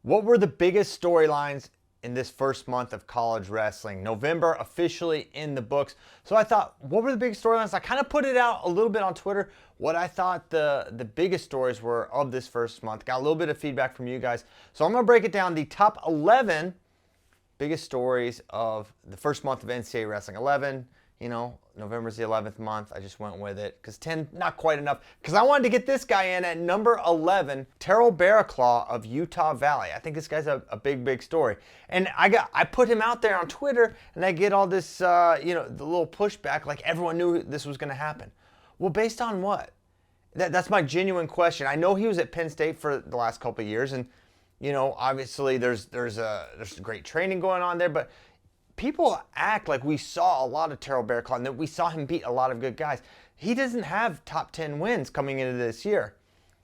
What were the biggest storylines in this first month of college wrestling? November officially in the books. So I thought, what were the biggest storylines? I kind of put it out a little bit on Twitter, what I thought the biggest stories were of this first month. Got a little bit of feedback from you guys. So I'm going to break it down, the top 11 biggest stories of the first month of NCAA wrestling. 11, November's the 11th month. I just went with it because 10, not quite enough. Because I wanted to get this guy in at number 11, Terrell Barraclough of Utah Valley. I think this guy's a big story. And I put him out there on Twitter, and I get all this, the little pushback, like everyone knew this was going to happen. Well, based on what? That's my genuine question. I know he was at Penn State for the last couple of years, and obviously there's great training going on there, but people act like we saw a lot of Terrell Barraclough and that we saw him beat a lot of good guys. He doesn't have top 10 wins coming into this year.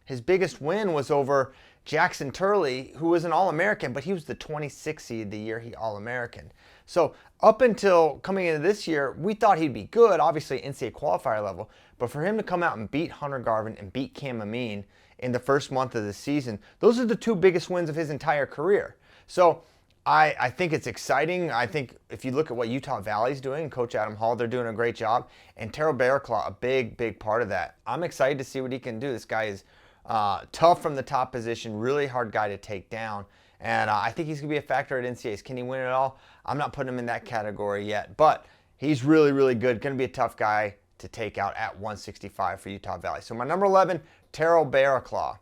His biggest win was over Jackson Turley, who was an All-American, but he was the 26th seed the year he All-American. So up until coming into this year, we thought he'd be good, obviously NCAA qualifier level, but for him to come out and beat Hunter Garvin and beat Cam Amin in the first month of the season, those are the two biggest wins of his entire career. So I think it's exciting. I think if you look at what Utah Valley's doing, Coach Adam Hall, they're doing a great job. And Terrell Barraclough, a big part of that. I'm excited to see what he can do. This guy is tough from the top position, really hard guy to take down. And I think he's going to be a factor at NCAAs. Can he win it all? I'm not putting him in that category yet. But he's really good. Going to be a tough guy to take out at 165 for Utah Valley. So my number 11, Terrell Barraclough.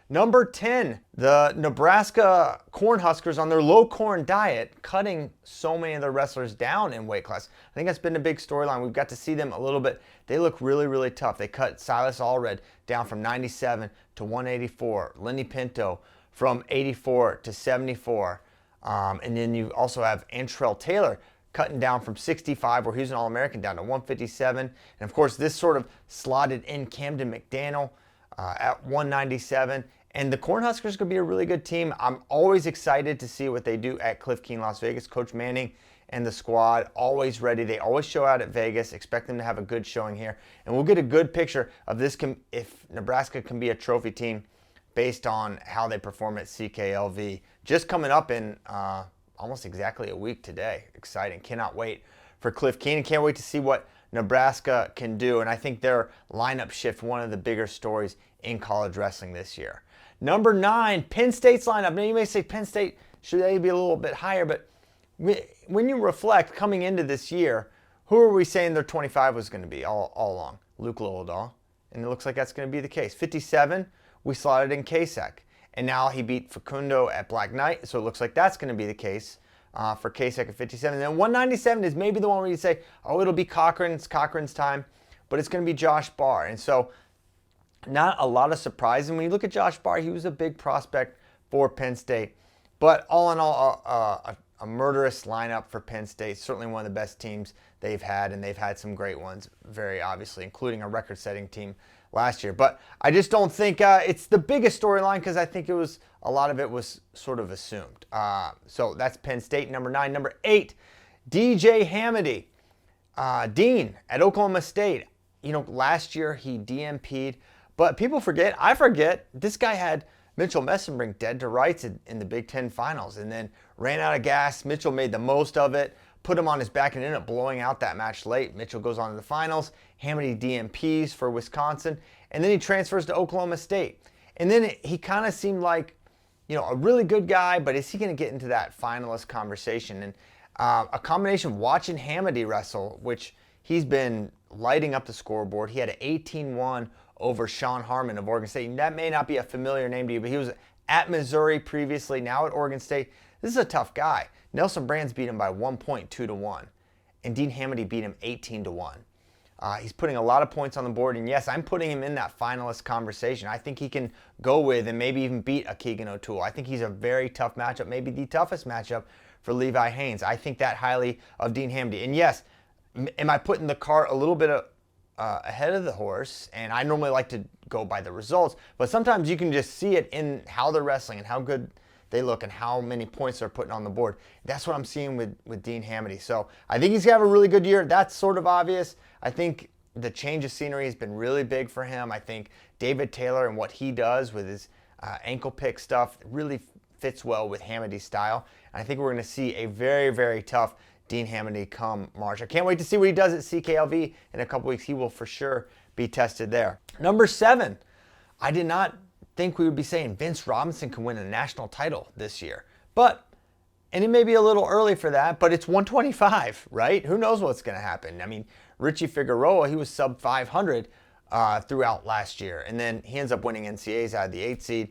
Number 10, the Nebraska Cornhuskers on their low-corn diet, cutting so many of their wrestlers down in weight class. I think that's been a big storyline. We've got to see them a little bit. They look really tough. They cut Silas Allred down from 97 to 184. Lenny Pinto from 84 to 74. And then you also have Antrell Taylor cutting down from 65, where he was an All-American, down to 157. And, of course, this sort of slotted in Camden McDaniel at 197. And the Cornhuskers could be a really good team. I'm always excited to see what they do at Cliff Keen, Las Vegas. Coach Manning and the squad, always ready. They always show out at Vegas. Expect them to have a good showing here. And we'll get a good picture of this, if Nebraska can be a trophy team based on how they perform at CKLV. Just coming up in almost exactly a week today. Exciting. Cannot wait for Cliff Keen. Can't wait to see what Nebraska can do. And I think their lineup shift, one of the bigger stories in college wrestling this year. Number 9, Penn State's lineup. Now you may say Penn State should they be a little bit higher, but when you reflect coming into this year, who are we saying their 25 was going to be all along? Luke Lillidahl. And it looks like that's going to be the case. 57, we slotted in Kasek. And now he beat Facundo at Black Knight, so it looks like that's going to be the case for Kasek at 57. And then 197 is maybe the one where you say, oh, it'll be Cochran. It's Cochran's time, but it's going to be Josh Barr. And so not a lot of surprise. And when you look at Josh Barr, he was a big prospect for Penn State. But all in all, a murderous lineup for Penn State. Certainly one of the best teams they've had, and they've had some great ones, very obviously, including a record-setting team last year. But I just don't think it's the biggest storyline, because I think a lot of it was sort of assumed. So that's Penn State, number 9. Number 8, DJ Hamiti. Dean at Oklahoma State. Last year he DMP'd. But people forget, I forget, this guy had Mitchell Messenbrink dead to rights in the Big Ten Finals, and then ran out of gas. Mitchell made the most of it, put him on his back, and ended up blowing out that match late. Mitchell goes on to the finals. Hamiti DMPs for Wisconsin, and then he transfers to Oklahoma State. And then he kind of seemed like, a really good guy, but is he going to get into that finalist conversation? And a combination of watching Hamiti wrestle, which he's been lighting up the scoreboard. He had an 18-1 over Sean Harmon of Oregon State. And that may not be a familiar name to you, but he was at Missouri previously, now at Oregon State. This is a tough guy. Nelson Brands beat him by 1.2-1, and Dean Hamiti beat him 18-1. He's putting a lot of points on the board, and yes, I'm putting him in that finalist conversation. I think he can go with and maybe even beat a Keegan O'Toole. I think he's a very tough matchup, maybe the toughest matchup for Levi Haynes. I think that highly of Dean Hamiti. And yes, am I putting the cart a little bit ahead of the horse? And I normally like to go by the results, but sometimes you can just see it in how they're wrestling and how good they look and how many points they're putting on the board. That's what I'm seeing with Dean Hamiti. So I think he's going to have a really good year. That's sort of obvious. I think the change of scenery has been really big for him. I think David Taylor and what he does with his ankle pick stuff really fits well with Hamiti's style. And I think we're going to see a very, very tough Dean Hamiti come March. I can't wait to see what he does at CKLV in a couple weeks. He will for sure be tested there. Number 7, I did not think we would be saying Vince Robinson can win a national title this year. And it may be a little early for that, but it's 125, right? Who knows what's going to happen? I mean, Richie Figueroa, he was sub 500 throughout last year, and then he ends up winning NCAAs out of the 8th seed.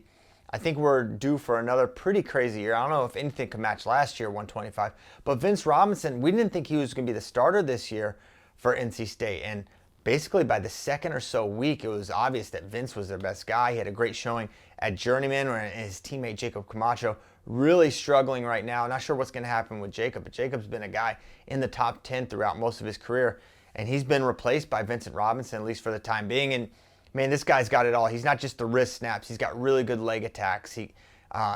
I think we're due for another pretty crazy year. I don't know if anything could match last year, 125. But Vince Robinson, we didn't think he was going to be the starter this year for NC State. And basically by the second or so week, it was obvious that Vince was their best guy. He had a great showing at Journeyman, and his teammate Jacob Camacho really struggling right now. Not sure what's going to happen with Jacob, but Jacob's been a guy in the top 10 throughout most of his career. And he's been replaced by Vincent Robinson, at least for the time being. And man, this guy's got it all. He's not just the wrist snaps. He's got really good leg attacks. He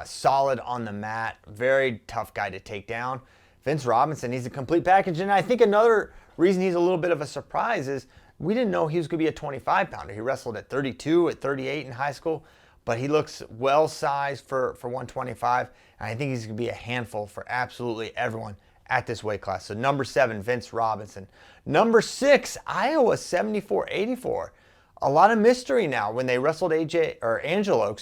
solid on the mat. Very tough guy to take down. Vince Robinson, he's a complete package. And I think another reason he's a little bit of a surprise is we didn't know he was going to be a 25-pounder. He wrestled at 32, at 38 in high school. But he looks well-sized for 125. And I think he's going to be a handful for absolutely everyone at this weight class. So number 7, Vince Robinson. Number 6, Iowa 74-84. A lot of mystery now when they wrestled Angelo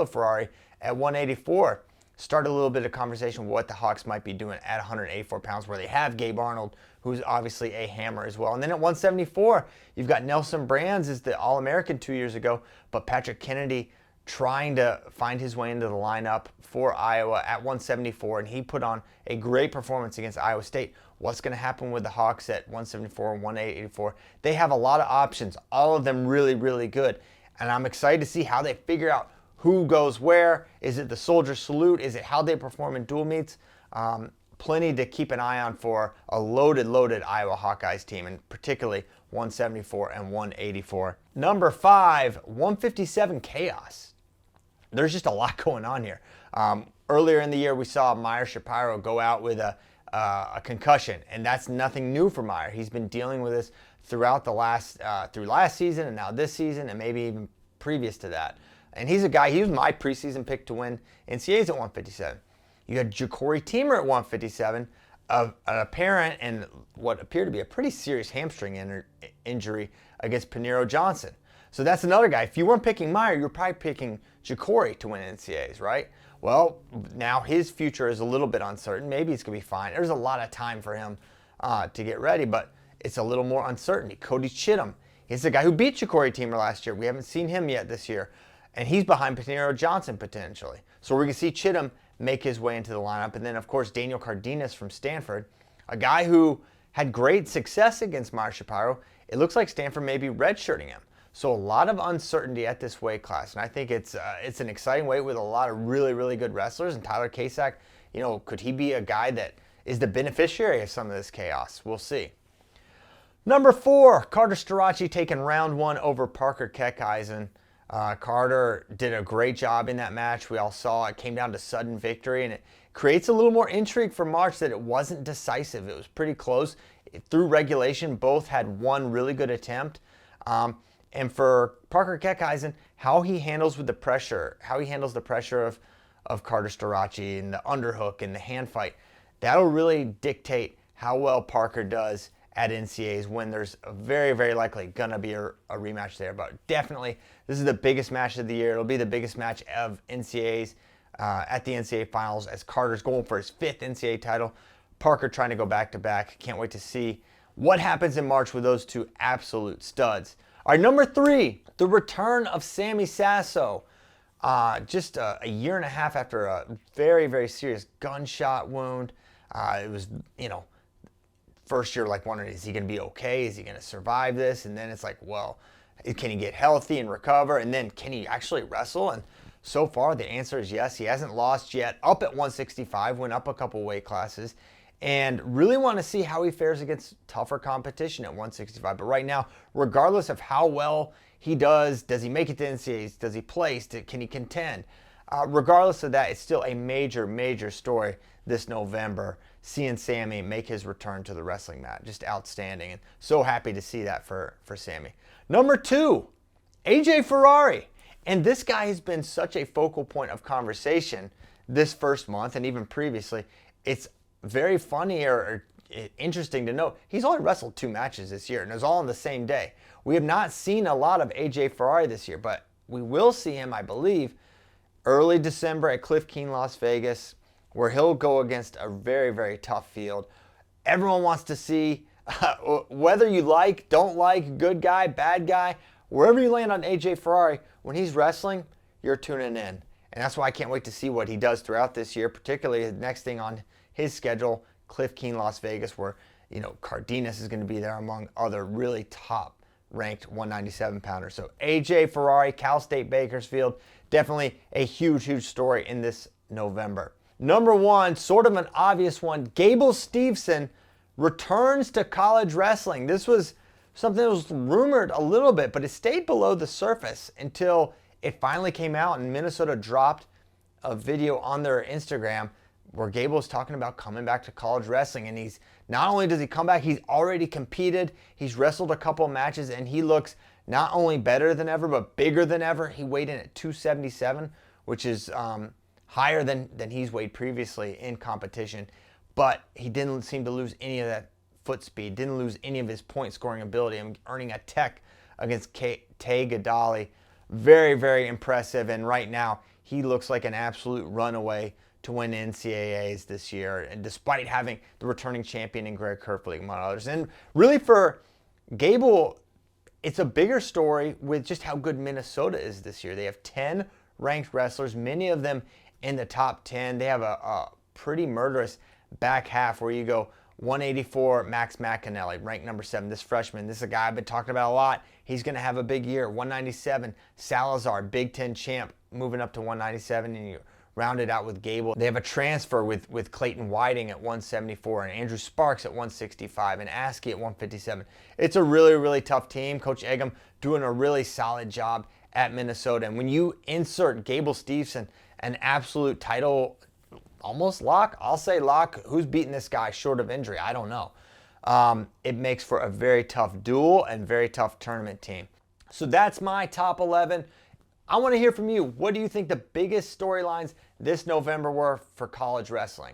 Ferrari at 184. Started a little bit of conversation with what the Hawks might be doing at 184 pounds, where they have Gabe Arnold, who's obviously a hammer as well. And then at 174, you've got Nelson Brands as the All-American 2 years ago, but Patrick Kennedy trying to find his way into the lineup for Iowa at 174, and he put on a great performance against Iowa State. What's going to happen with the Hawks at 174 and 184? They have a lot of options, all of them really, really good. And I'm excited to see how they figure out who goes where. Is it the soldier salute? Is it how they perform in dual meets? Plenty to keep an eye on for a loaded Iowa Hawkeyes team, and particularly 174 and 184. Number 5, 157 Chaos. There's just a lot going on here. Earlier in the year, we saw Meyer Shapiro go out with a concussion, and that's nothing new for Meyer. He's been dealing with this throughout through last season and now this season, and maybe even previous to that. And he's a guy, he was my preseason pick to win NCAAs at 157. You had Ja'Cory Teamer at 157, an apparent and what appeared to be a pretty serious hamstring injury against Pinheiro Johnson. So that's another guy. If you weren't picking Meyer, you were probably picking Ja'Cory to win NCAAs, right? Well, now his future is a little bit uncertain. Maybe it's going to be fine. There's a lot of time for him to get ready, but it's a little more uncertainty. Cody Chittum, he's the guy who beat Ja'Cory Teamer last year. We haven't seen him yet this year, and he's behind Pinheiro Johnson potentially. So we're going to see Chittum make his way into the lineup. And then, of course, Daniel Cardenas from Stanford, a guy who had great success against Meyer Shapiro. It looks like Stanford may be redshirting him. So a lot of uncertainty at this weight class, and I think it's an exciting weight with a lot of really, really good wrestlers. And Tyler Kasak, could he be a guy that is the beneficiary of some of this chaos? We'll see. Number 4, Carter Starocci taking round 1 over Parker Keckeisen. Carter did a great job in that match. We all saw it came down to sudden victory, and it creates a little more intrigue for March that it wasn't decisive. It was pretty close. Through regulation, both had one really good attempt. And for Parker Keckeisen, how he handles the pressure of Carter Starocci and the underhook and the hand fight, that'll really dictate how well Parker does at NCAAs when there's very, very likely going to be a rematch there. But definitely, this is the biggest match of the year. It'll be the biggest match of NCAAs at the NCAA finals as Carter's going for his 5th NCAA title. Parker trying to go back-to-back. Can't wait to see what happens in March with those two absolute studs. All right, number 3, the return of Sammy Sasso. Just a year and a half after a very, very serious gunshot wound. It was, first you're like wondering, is he going to be okay? Is he going to survive this? And then it's like, well, can he get healthy and recover? And then can he actually wrestle? And so far the answer is yes. He hasn't lost yet. Up at 165, went up a couple weight classes. And really want to see how he fares against tougher competition at 165. But right now, regardless of how well he does he make it to NCAAs? Does he place? Can he contend? Regardless of that, it's still a major, major story this November, seeing Sammy make his return to the wrestling mat. Just outstanding, and so happy to see that for Sammy. Number 2, AJ Ferrari. And this guy has been such a focal point of conversation this first month and even previously, it's very funny or interesting to note he's only wrestled 2 matches this year, and it was all on the same day. We have not seen a lot of AJ Ferrari this year, but we will see him, I believe, early December at Cliff Keen, Las Vegas, where he'll go against a very, very tough field. Everyone wants to see whether you like, don't like, good guy, bad guy, wherever you land on AJ Ferrari, when he's wrestling, you're tuning in. And that's why I can't wait to see what he does throughout this year, particularly the next thing on his schedule, Cliff Keen, Las Vegas, where, Cardenas is going to be there among other really top-ranked 197-pounders. So AJ Ferrari, Cal State Bakersfield, definitely a huge, huge story in this November. Number 1, sort of an obvious one, Gable Steveson returns to college wrestling. This was something that was rumored a little bit, but it stayed below the surface until it finally came out and Minnesota dropped a video on their Instagram where Gable is talking about coming back to college wrestling. And he's not only does he come back, he's already competed. He's wrestled a couple of matches and he looks not only better than ever, but bigger than ever. He weighed in at 277, which is higher than he's weighed previously in competition. But he didn't seem to lose any of that foot speed, didn't lose any of his point scoring ability. I'm earning a tech against Tay Gadali. Very, very impressive. And right now, he looks like an absolute runaway to win NCAAs this year, and despite having the returning champion in Greg Kerfling, among others. And really for Gable, it's a bigger story with just how good Minnesota is this year. They have 10 ranked wrestlers, many of them in the top 10. They have a pretty murderous back half where you go 184, Max McAnally, ranked number 7. This freshman, this is a guy I've been talking about a lot. He's going to have a big year. 197, Salazar, Big Ten champ, moving up to 197, and you round it out with Gable. They have a transfer with Clayton Whiting at 174 and Andrew Sparks at 165 and Askey at 157. It's a really, really tough team. Coach Eggum doing a really solid job at Minnesota. And when you insert Gable Steveson, an absolute title almost lock, I'll say lock. Who's beating this guy short of injury? I don't know. It makes for a very tough duel and very tough tournament team. So that's my top 11. I want to hear from you. What do you think the biggest storylines this November were for college wrestling?